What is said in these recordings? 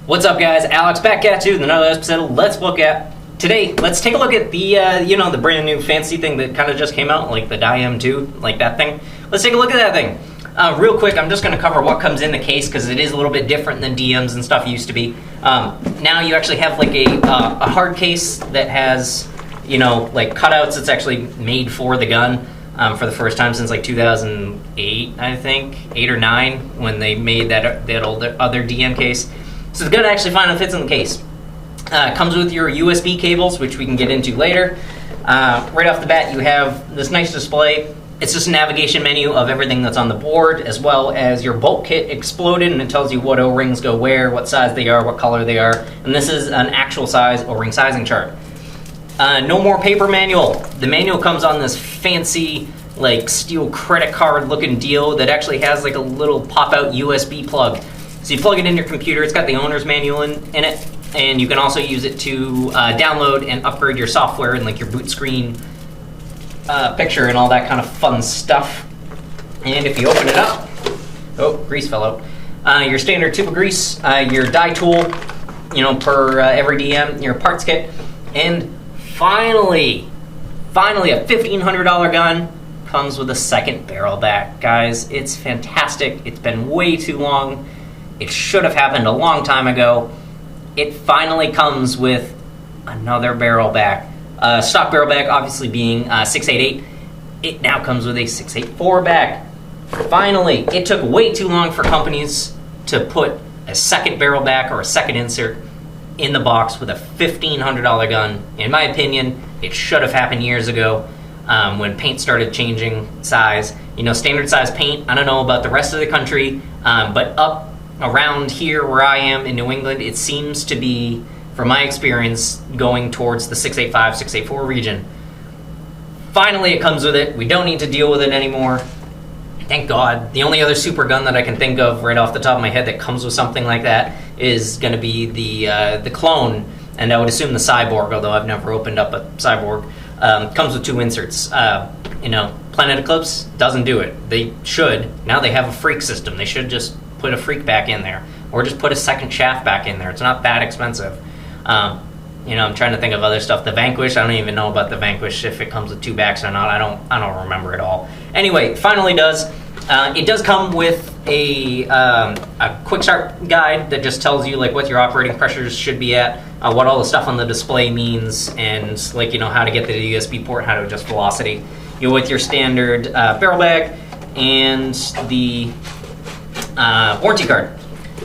What's up, guys? Alex back at you with another episode. Let's take a look at the the brand new fancy thing that kind of just came out, like the Dye M2, like that thing. Let's take a look at that thing. Real quick, I'm just going to cover what comes in the case because it is a little bit different than DMs and stuff used to be. Now you actually have like a hard case that has, like cutouts. It's actually made for the gun for the first time since like 2008, I think, 8 or 9, when they made that other DM case. So the gun actually finally fits in the case. Comes with your USB cables, which we can get into later. Right off the bat, you have this nice display. It's just a navigation menu of everything that's on the board, as well as your bolt kit exploded, and it tells you what O-rings go where, what size they are, what color they are, and this is an actual size O-ring sizing chart. No more paper manual. The manual comes on this fancy, like, steel credit card looking deal that actually has like a little pop-out USB plug. So you plug it in your computer. It's got the owner's manual in it, and you can also use it to download and upgrade your software and like your boot screen picture and all that kind of fun stuff. And if you open it up, oh, grease fell out. Your standard tube of grease, your dye tool, per every DM, your parts kit, and finally a $1,500 gun comes with a second barrel back. Guys, it's fantastic. It's been way too long. It should have happened a long time ago. It finally comes with another barrel back. Stock barrel back obviously being 688. It now comes with a 684 back. Finally, it took way too long for companies to put a second barrel back or a second insert in the box with a $1,500 gun. In my opinion, it should have happened years ago when paint started changing size. Standard size paint, I don't know about the rest of the country, but up around here where I am in New England, it seems to be, from my experience, going towards the 685, 684 region. Finally, it comes with it. We don't need to deal with it anymore. Thank God. The only other super gun that I can think of right off the top of my head that comes with something like that is going to be the clone, and I would assume the Cyborg, although I've never opened up a Cyborg. Comes with 2 inserts. Planet Eclipse doesn't do it. They should. Now they have a freak system. They should just put a freak back in there, or just put a second shaft back in there. It's not that expensive. I'm trying to think of other stuff. The Vanquish, I don't even know about the Vanquish, if it comes with 2 backs or not. I don't remember at all. Anyway, it finally does. It does come with a quick start guide that just tells you like what your operating pressures should be at, what all the stuff on the display means, and how to get to the USB port, how to adjust velocity. With your standard barrel bag and the warranty card.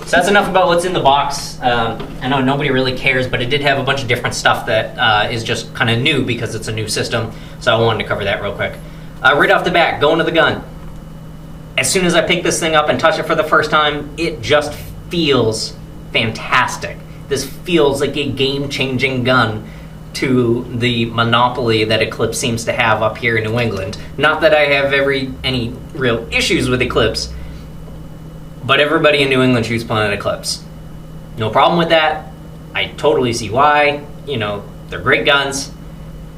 So that's enough about what's in the box. I know nobody really cares, but it did have a bunch of different stuff that is just kind of new because it's a new system, so I wanted to cover that real quick. Right off the bat, going to the gun. As soon as I pick this thing up and touch it for the first time, it just feels fantastic. This feels like a game-changing gun to the monopoly that Eclipse seems to have up here in New England. Not that I have any real issues with Eclipse, but everybody in New England shoots Planet Eclipse. No problem with that. I totally see why. They're great guns.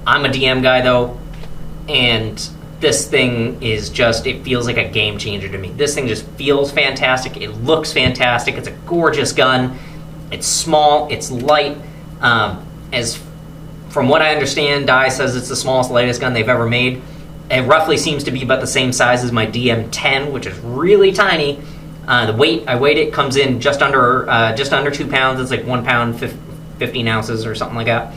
I'm a DM guy, though, and this thing is just, it feels like a game changer to me. This thing just feels fantastic. It looks fantastic. It's a gorgeous gun. It's small. It's light. From what I understand, Dye says it's the smallest, lightest gun they've ever made. It roughly seems to be about the same size as my DM10, which is really tiny. The weight, I weighed it, comes in just under 2 pounds. It's like 1 pound, 15 ounces or something like that.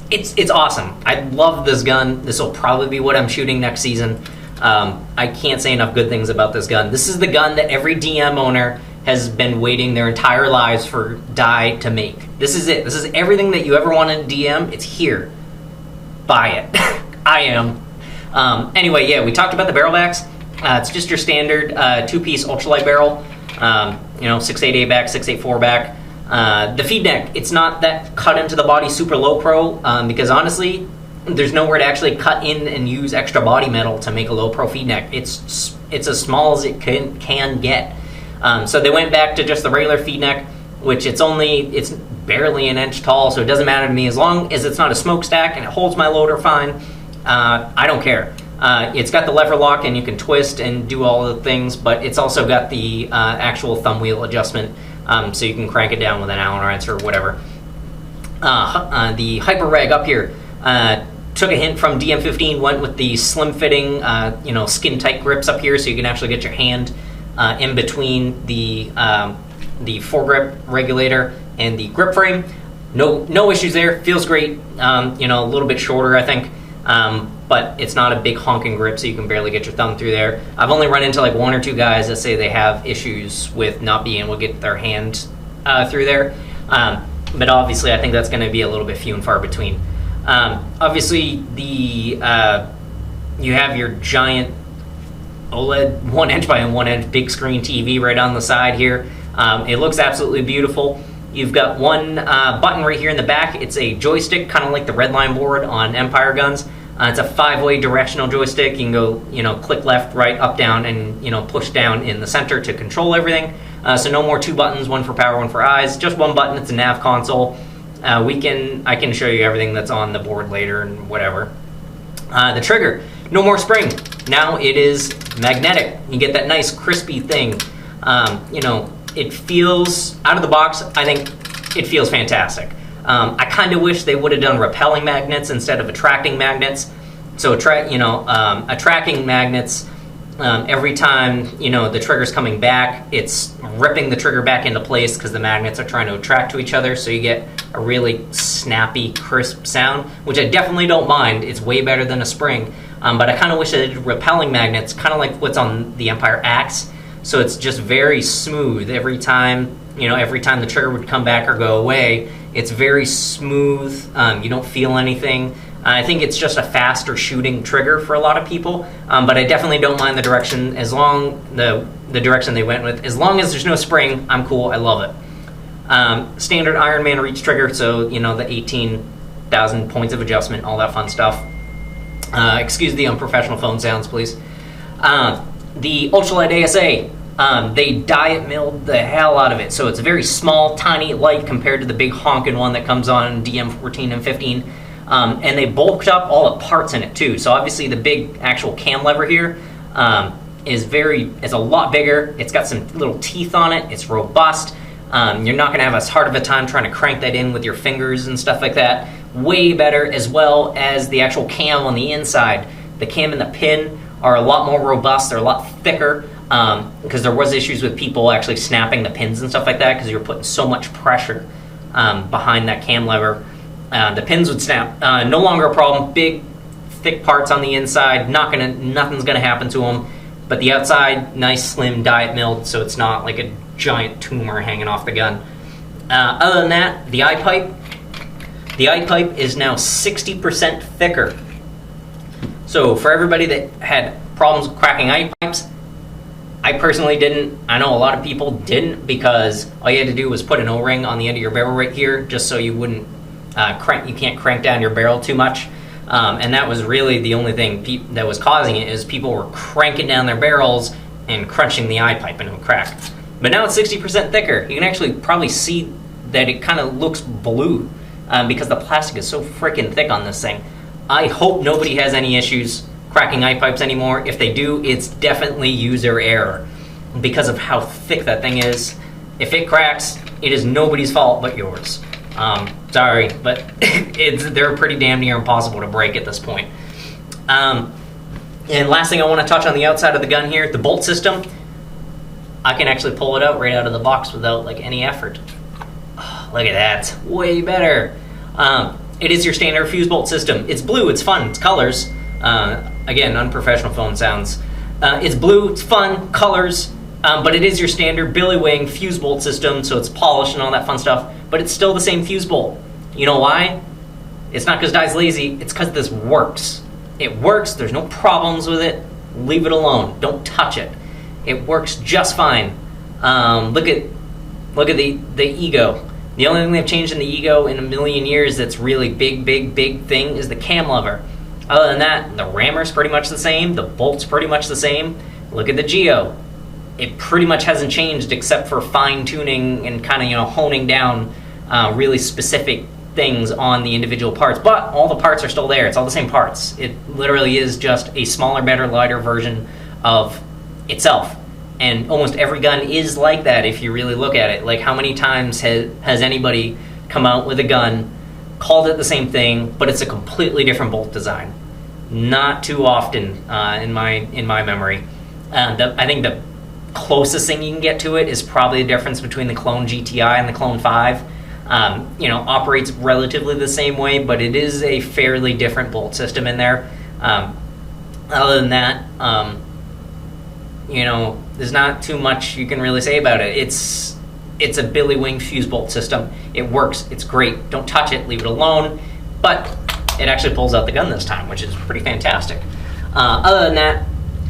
It's awesome. I love this gun. This will probably be what I'm shooting next season. I can't say enough good things about this gun. This is the gun that every DM owner has been waiting their entire lives for Dye to make. This is it. This is everything that you ever wanted in DM. It's here. Buy it. I am. Anyway, yeah, we talked about the barrel backs. It's just your standard 2-piece ultralight barrel. 688 back, 684 back. The feed neck, it's not that cut into the body super low pro, because honestly, there's nowhere to actually cut in and use extra body metal to make a low pro feed neck. It's as small as it can get. So they went back to just the regular feed neck, which it's barely an inch tall, so it doesn't matter to me as long as it's not a smokestack and it holds my loader fine. I don't care. It's got the lever lock, and you can twist and do all the things, but it's also got the actual thumb wheel adjustment, so you can crank it down with an Allen wrench or whatever. The Hyper Rag up here took a hint from DM15, went with the slim-fitting, skin tight grips up here, so you can actually get your hand in between the foregrip regulator and the grip frame. No issues there. Feels great. A little bit shorter, I think, but it's not a big honking grip, so you can barely get your thumb through there. I've only run into like 1 or 2 guys that say they have issues with not being able to get their hand through there. But obviously, I think that's going to be a little bit few and far between. Obviously, you have your giant OLED 1 inch by 1 inch big screen TV right on the side here. It looks absolutely beautiful. You've got one button right here in the back. It's a joystick, kind of like the Redline board on Empire guns. It's a 5-way directional joystick. You can go, click left, right, up, down, and push down in the center to control everything. So no more 2 buttons, 1 for power, 1 for eyes. Just 1 button. It's a nav console. I can show you everything that's on the board later and whatever. The trigger, no more spring. Now it is magnetic. You get that nice crispy thing. It feels, out of the box, I think it feels fantastic. I kind of wish they would have done repelling magnets instead of attracting magnets. So attracting magnets, every time the trigger's coming back, it's ripping the trigger back into place because the magnets are trying to attract to each other, so you get a really snappy, crisp sound, which I definitely don't mind. It's way better than a spring. But I kind of wish they did repelling magnets, kind of like what's on the Empire Axe. So it's just very smooth every time, the trigger would come back or go away. It's very smooth. You don't feel anything. I think it's just a faster shooting trigger for a lot of people, but I definitely don't mind the direction the direction they went with. As long as there's no spring, I'm cool. I love it. Standard Iron Man reach trigger, so the 18,000 points of adjustment, all that fun stuff. Excuse the unprofessional phone sounds, please. The Ultralight ASA, they diet milled the hell out of it, so it's a very small, tiny light compared to the big honking one that comes on DM14 and 15. And they bulked up all the parts in it too. So obviously the big actual cam lever here is a lot bigger. It's got some little teeth on it. It's robust. You're not going to have as hard of a time trying to crank that in with your fingers and stuff like that. Way better, as well as the actual cam on the inside. The cam and the pin are a lot more robust. They're a lot thicker because there was issues with people actually snapping the pins and stuff like that because you're putting so much pressure behind that cam lever. The pins would snap. No longer a problem. Big, thick parts on the inside. Nothing's gonna happen to them. But the outside, nice, slim, diet milled, so it's not like a giant tumor hanging off the gun. Other than that, the eye pipe. The eye pipe is now 60% thicker. So for everybody that had problems with cracking eye pipes, I personally didn't. I know a lot of people didn't, because all you had to do was put an O-ring on the end of your barrel right here, just so you wouldn't you can't crank down your barrel too much. And that was really the only thing that was causing it, is people were cranking down their barrels and crunching the eye pipe and it would crack. But now it's 60% thicker. You can actually probably see that it kind of looks blue because the plastic is so freaking thick on this thing. I hope nobody has any issues cracking eye pipes anymore. If they do, it's definitely user error because of how thick that thing is. If it cracks, it is nobody's fault but yours. Sorry, but they're pretty damn near impossible to break at this point. And last thing I want to touch on the outside of the gun here, the bolt system. I can actually pull it out right out of the box without like any effort. Oh, look at that, way better. It is your standard fuse bolt system. It's blue, it's fun, it's colors. Again, unprofessional phone sounds. It's blue, it's fun, colors, but it is your standard Billy Wing fuse bolt system, so it's polished and all that fun stuff, but it's still the same fuse bolt. You know why? It's not because Dye's lazy, it's because this works. It works, there's no problems with it, leave it alone, don't touch it. It works just fine. Look at the Ego. The only thing they've changed in the Ego in a million years that's really big thing is the cam lever. Other than that, the rammer's pretty much the same, the bolt's pretty much the same. Look at the Geo. It pretty much hasn't changed except for fine tuning and kind of honing down really specific things on the individual parts, but all the parts are still there. It's all the same parts. It literally is just a smaller, better, lighter version of itself. And almost every gun is like that if you really look at it. Like, how many times has anybody come out with a gun, called it the same thing, but it's a completely different bolt design? Not too often in my memory. I think the closest thing you can get to it is probably the difference between the Clone GTI and the Clone 5. Operates relatively the same way, but it is a fairly different bolt system in there. Other than that, there's not too much you can really say about it. It's a Billy Wing fuse bolt system. It works. It's great. Don't touch it. Leave it alone. But it actually pulls out the gun this time, which is pretty fantastic. Other than that,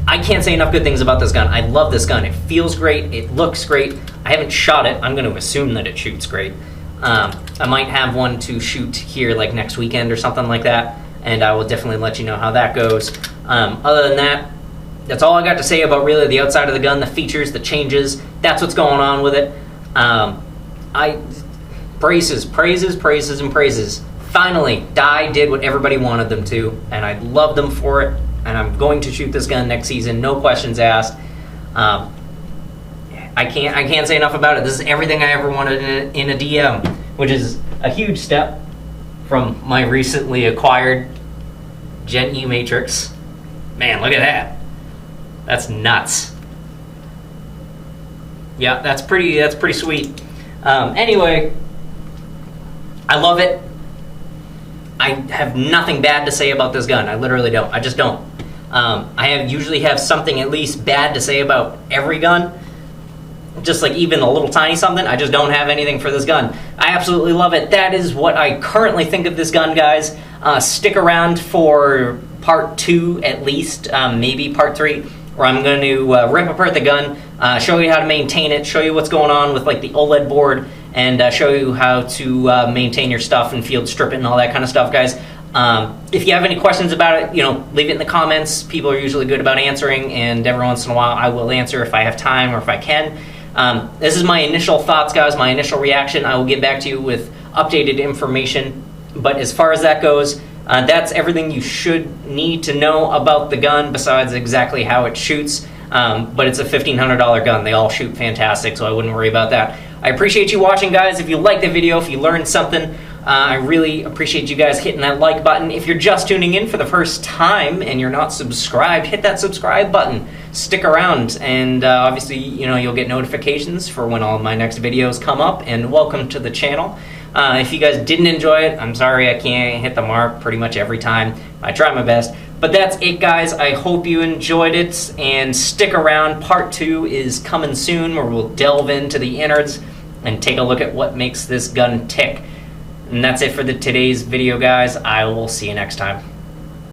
I can't say enough good things about this gun. I love this gun. It feels great. It looks great. I haven't shot it. I'm going to assume that it shoots great. I might have one to shoot here like next weekend or something like that, and I will definitely let you know how that goes. Other than that, that's all I got to say about really the outside of the gun, the features, the changes. That's what's going on with it. Praises, and praises. Finally, Dye did what everybody wanted them to, and I love them for it, and I'm going to shoot this gun next season, no questions asked. I can't say enough about it. This is everything I ever wanted in a DM, which is a huge step from my recently acquired Gen E Matrix. Man, look at that. That's nuts. Yeah, that's pretty sweet. Anyway, I love it. I have nothing bad to say about this gun. I literally don't. I just don't. I usually have something at least bad to say about every gun. Just like even a little tiny something. I just don't have anything for this gun. I absolutely love it. That is what I currently think of this gun, guys. Stick around for part 2 at least, maybe part 3, where I'm going to rip apart the gun, show you how to maintain it, show you what's going on with like the OLED board, and show you how to maintain your stuff and field strip it and all that kind of stuff, guys. If you have any questions about it, leave it in the comments. People are usually good about answering, and every once in a while I will answer if I have time or if I can. This is my initial thoughts, guys, my initial reaction. I will get back to you with updated information. But as far as that goes, that's everything you should need to know about the gun besides exactly how it shoots. But it's a $1,500 gun. They all shoot fantastic, so I wouldn't worry about that. I appreciate you watching, guys. If you liked the video, if you learned something, I really appreciate you guys hitting that like button. If you're just tuning in for the first time and you're not subscribed, hit that subscribe button. Stick around, and obviously, you'll get notifications for when all of my next videos come up, and welcome to the channel. If you guys didn't enjoy it, I'm sorry I can't hit the mark pretty much every time. I try my best. But that's it, guys. I hope you enjoyed it, and stick around. Part 2 is coming soon, where we'll delve into the innards and take a look at what makes this gun tick. And that's it for today's video, guys. I will see you next time.